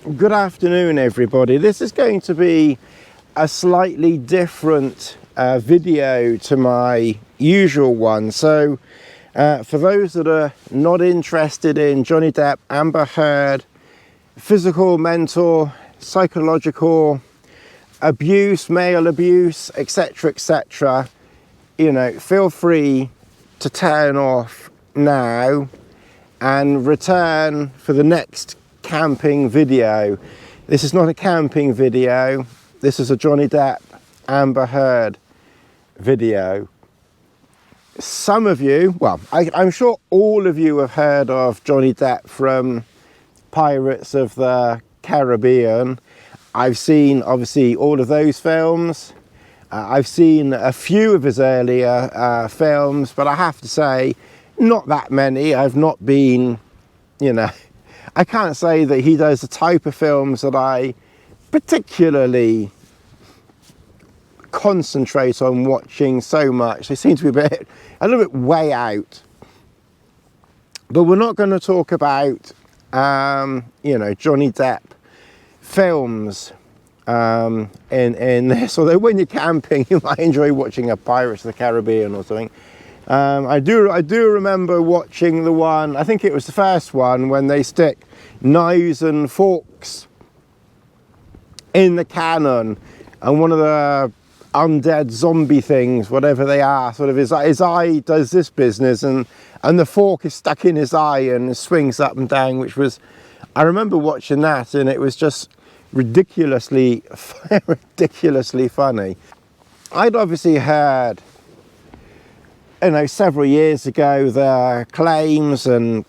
Good afternoon, everybody. This is going to be a slightly different video to my usual one. So for those that are not interested in Johnny Depp, Amber Heard, physical, mental, psychological abuse, male abuse, etc., you know, feel free to turn off now and return for the next camping video. This is not a camping video. This is a Johnny Depp, Amber Heard video. Some of you, well, I'm sure all of you have heard of Johnny Depp from Pirates of the Caribbean. I've seen, obviously, all of those films. I've seen a few of his earlier films, but I have to say, not that many. I've not been, you know, I can't say that he does the type of films that I particularly concentrate on watching so much. They seem to be a little bit way out. But we're not going to talk about, you know, Johnny Depp films in this. Although when you're camping, you might enjoy watching a Pirates of the Caribbean or something. I do remember watching the one, I think it was the first one, when they stick knives and forks in the cannon and one of the undead zombie things, whatever they are, sort of his eye does this business and the fork is stuck in his eye and swings up and down, which was, I remember watching that and it was just ridiculously funny. I'd obviously heard, you know, several years ago, the claims, and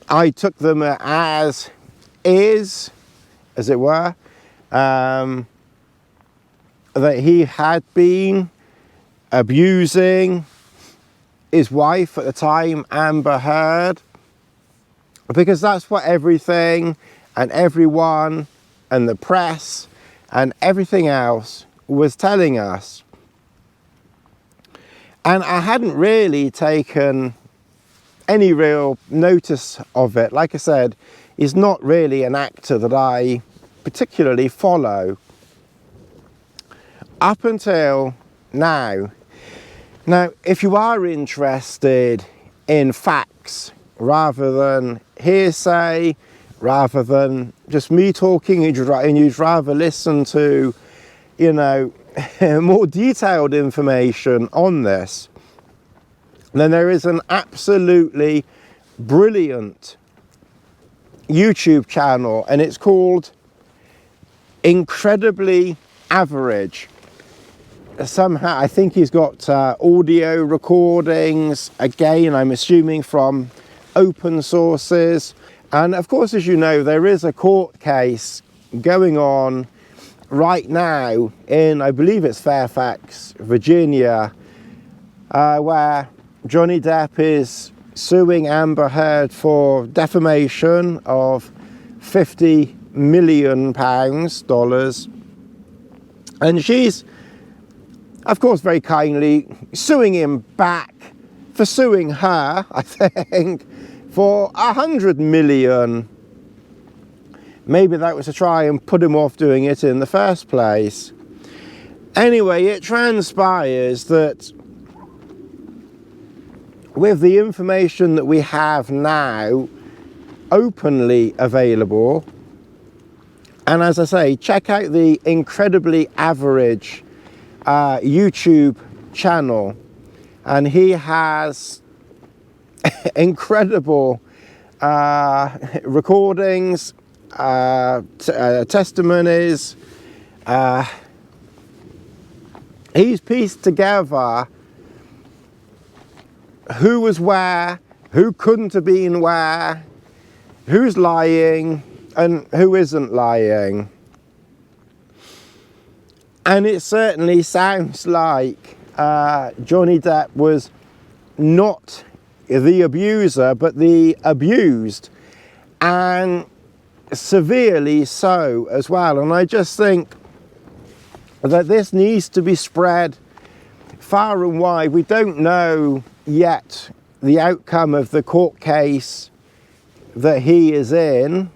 I took them as is, as it were, that he had been abusing his wife at the time, Amber Heard, because that's what everything and everyone and the press and everything else was telling us. And I hadn't really taken any real notice of it. Like I said, he's not really an actor that I particularly follow up until now. Now, if you are interested in facts rather than hearsay, rather than just me talking, and you'd rather listen to, you know, more detailed information on this, then there is an absolutely brilliant YouTube channel, and it's called Incredibly Average. Somehow, I think he's got audio recordings, again, I'm assuming from open sources. And of course, as you know, there is a court case going on right now in, I believe it's Fairfax, Virginia, where Johnny Depp is suing Amber Heard for defamation of $50 million, and she's, of course, very kindly suing him back for suing her, I think, for $100 million. Maybe that was to try and put him off doing it in the first place. Anyway, it transpires that with the information that we have now openly available, and as I say, check out the Incredibly Average YouTube channel, and he has incredible recordings, testimonies. He's pieced together who was where, who couldn't have been where, who's lying and who isn't lying. And it certainly sounds like Johnny Depp was not the abuser, but the abused, and severely so as well. And I just think that this needs to be spread far and wide. We don't know yet the outcome of the court case that he is in,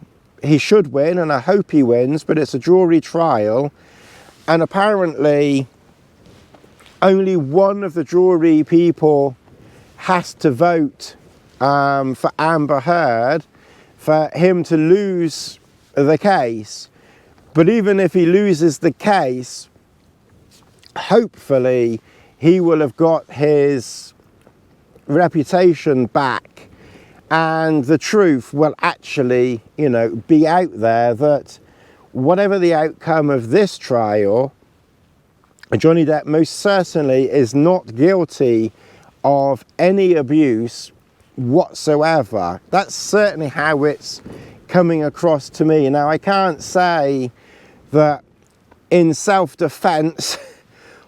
he should win, and I hope he wins, but it's a jury trial, and apparently only one of the jury people has to vote for Amber Heard for him to lose the case. But even if he loses the case, hopefully he will have got his reputation back, and the truth will actually, you know, be out there that whatever the outcome of this trial, Johnny Depp most certainly is not guilty of any abuse whatsoever. That's certainly how it's coming across to me. Now, I can't say that in self-defense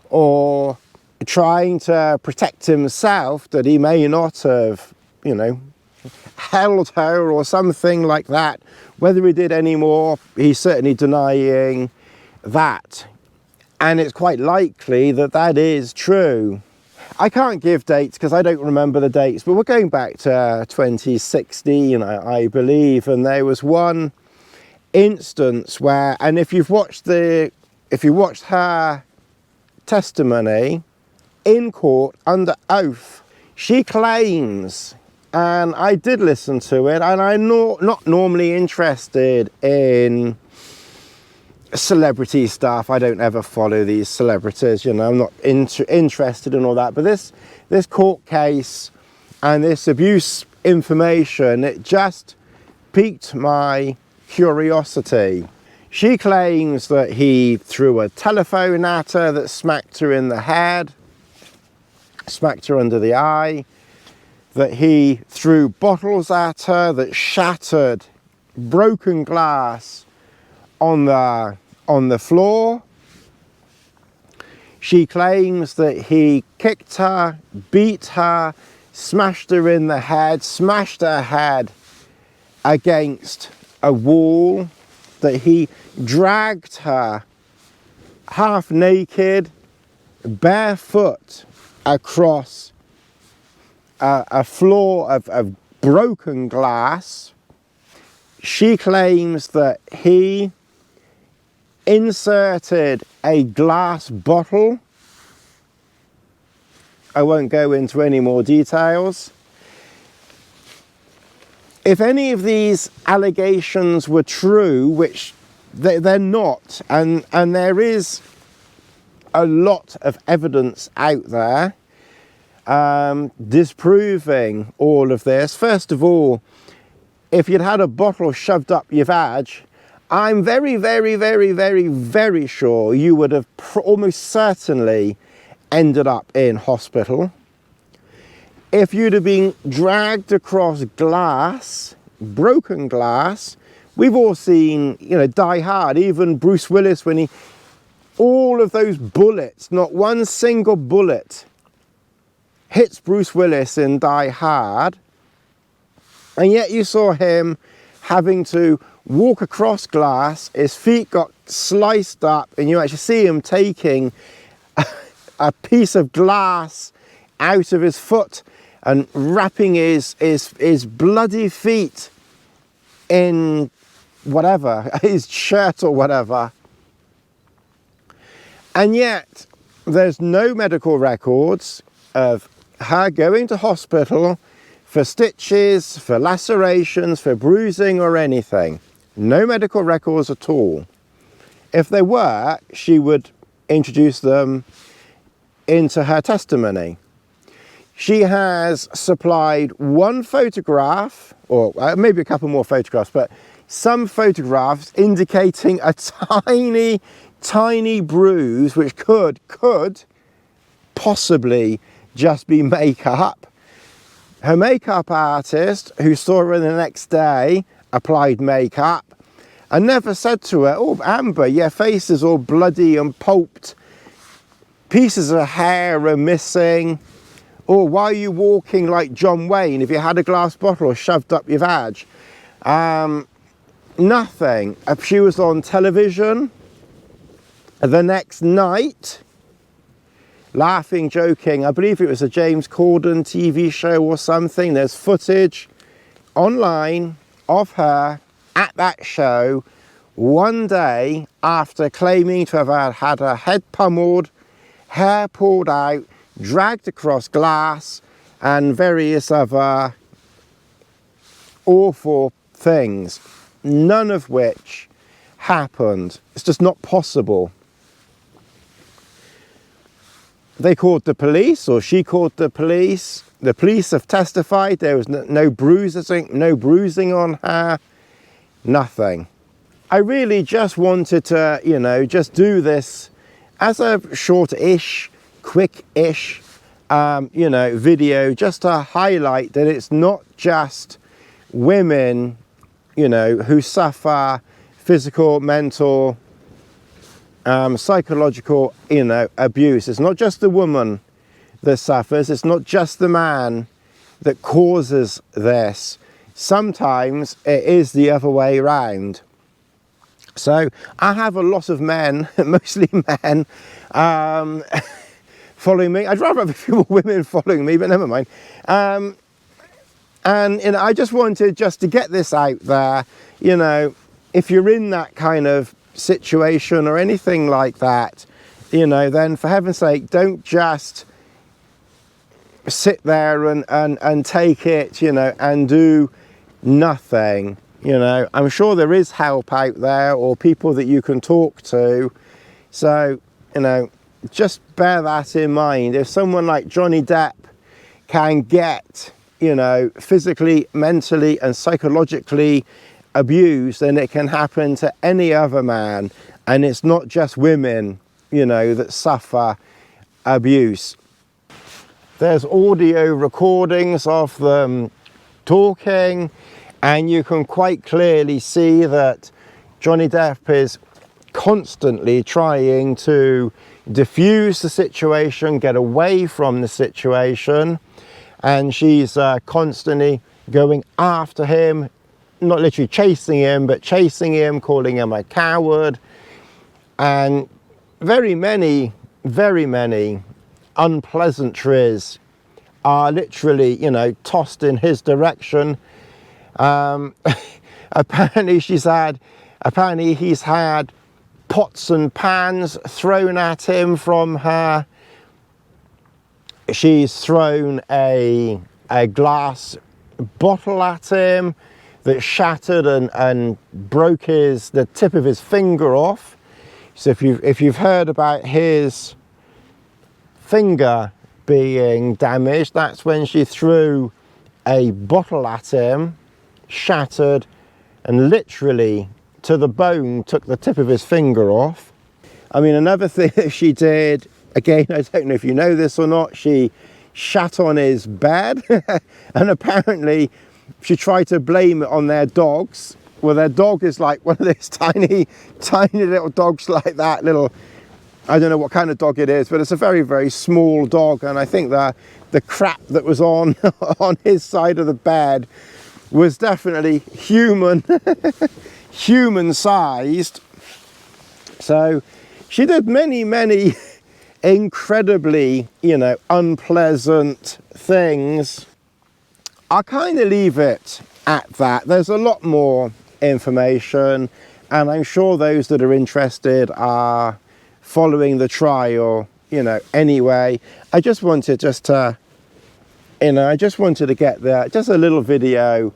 or trying to protect himself that he may not have, you know, held her or something like that. Whether he did any more, he's certainly denying that. And it's quite likely that that is true. I can't give dates because I don't remember the dates, but we're going back to 2016, I believe, and there was one instance where, and if you watched her testimony in court under oath, she claims, and I did listen to it, and I'm not normally interested in celebrity stuff. I don't ever follow these celebrities, you know, I'm not interested in all that. But this court case and this abuse information, it just piqued my curiosity. She claims that he threw a telephone at her that smacked her in the head, smacked her under the eye, that he threw bottles at her that shattered broken glass on the floor. She claims that he kicked her, beat her, smashed her in the head, smashed her head against a wall, that he dragged her half naked, barefoot across a floor of broken glass. She claims that he inserted a glass bottle. I won't go into any more details. If any of these allegations were true, which they're not, and there is a lot of evidence out there disproving all of this. First of all, if you'd had a bottle shoved up your vag, I'm very, very, very, very, very sure you would have almost certainly ended up in hospital. If you'd have been dragged across glass, broken glass, we've all seen, you know, Die Hard, even Bruce Willis, when all of those bullets, not one single bullet hits Bruce Willis in Die Hard, and yet you saw him having to walk across glass, his feet got sliced up, and you actually see him taking a piece of glass out of his foot and wrapping his bloody feet in whatever, his shirt or whatever. And yet there's no medical records of her going to hospital for stitches, for lacerations, for bruising or anything. No medical records at all. If there were, she would introduce them into her testimony. She has supplied one photograph, or maybe a couple more photographs, but some photographs indicating a tiny, tiny bruise, which could possibly just be makeup. Her makeup artist, who saw her the next day, applied makeup and never said to her, "Oh, Amber, your face is all bloody and pulped. Pieces of hair are missing. Or why are you walking like John Wayne if you had a glass bottle shoved up your vag?" Nothing. She was on television the next night, laughing, joking. I believe it was a James Corden TV show or something. There's footage online of her at that show one day after claiming to have had her head pummeled, hair pulled out, dragged across glass, and various other awful things, none of which happened. It's just not possible. They called the police, or she called the police. The police have testified there was no bruising on her, nothing. I really just wanted to, you know, just do this as a short-ish, quick-ish, you know, video, just to highlight that it's not just women, you know, who suffer physical, mental, psychological, you know, abuse. It's not just the woman that suffers. It's not just the man that causes this. Sometimes it is the other way around. So I have a lot of men, mostly men, following me. I'd rather have a few more women following me, but never mind. And you know, I just wanted to get this out there. You know, if you're in that kind of situation or anything like that, you know, then for heaven's sake, don't just sit there and take it, you know, and do nothing. You know, I'm sure there is help out there, or people that you can talk to. So, you know, just bear that in mind. If someone like Johnny Depp can get, you know, physically, mentally and psychologically abused, then it can happen to any other man. And it's not just women, you know, that suffer abuse. There's audio recordings of them talking, and you can quite clearly see that Johnny Depp is constantly trying to diffuse the situation, get away from the situation, and she's constantly going after him, not literally chasing him, but chasing him, calling him a coward, and very many unpleasantries are literally, you know, tossed in his direction. Apparently he's had pots and pans thrown at him from her. She's thrown a glass bottle at him that shattered and broke the tip of his finger off. So if you've heard about his finger being damaged, that's when she threw a bottle at him, shattered, and literally to the bone took the tip of his finger off. I mean, another thing that she did, again, I don't know if you know this or not, she shat on his bed and apparently she tried to blame it on their dogs. Well, their dog is like one of those tiny little dogs like that, little, I don't know what kind of dog it is, but it's a very small dog, and I think the crap that was on his side of the bed was definitely human sized. So she did many incredibly, you know, unpleasant things. I'll kind of leave it at that. There's a lot more information, and I'm sure those that are interested are following the trial, you know, anyway. I just wanted to get just a little video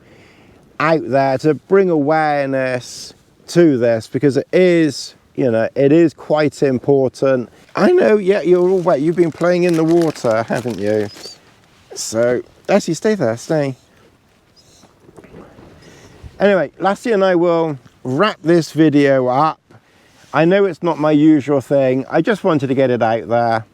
out there to bring awareness to this, because it is, you know, it is quite important. I know, yeah, you're all wet. You've been playing in the water, haven't you? So, actually, stay there, stay. Anyway, Lassie and I will wrap this video up. I know it's not my usual thing. I just wanted to get it out there.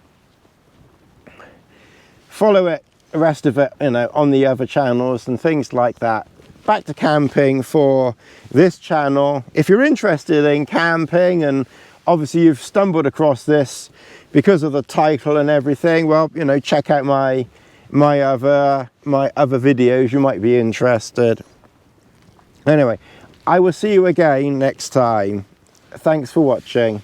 Follow it, the rest of it, you know, on the other channels and things like that. Back to camping for this channel. If you're interested in camping, and obviously you've stumbled across this because of the title and everything, well, you know, check out my other videos. You might be interested. Anyway, I will see you again next time. Thanks for watching.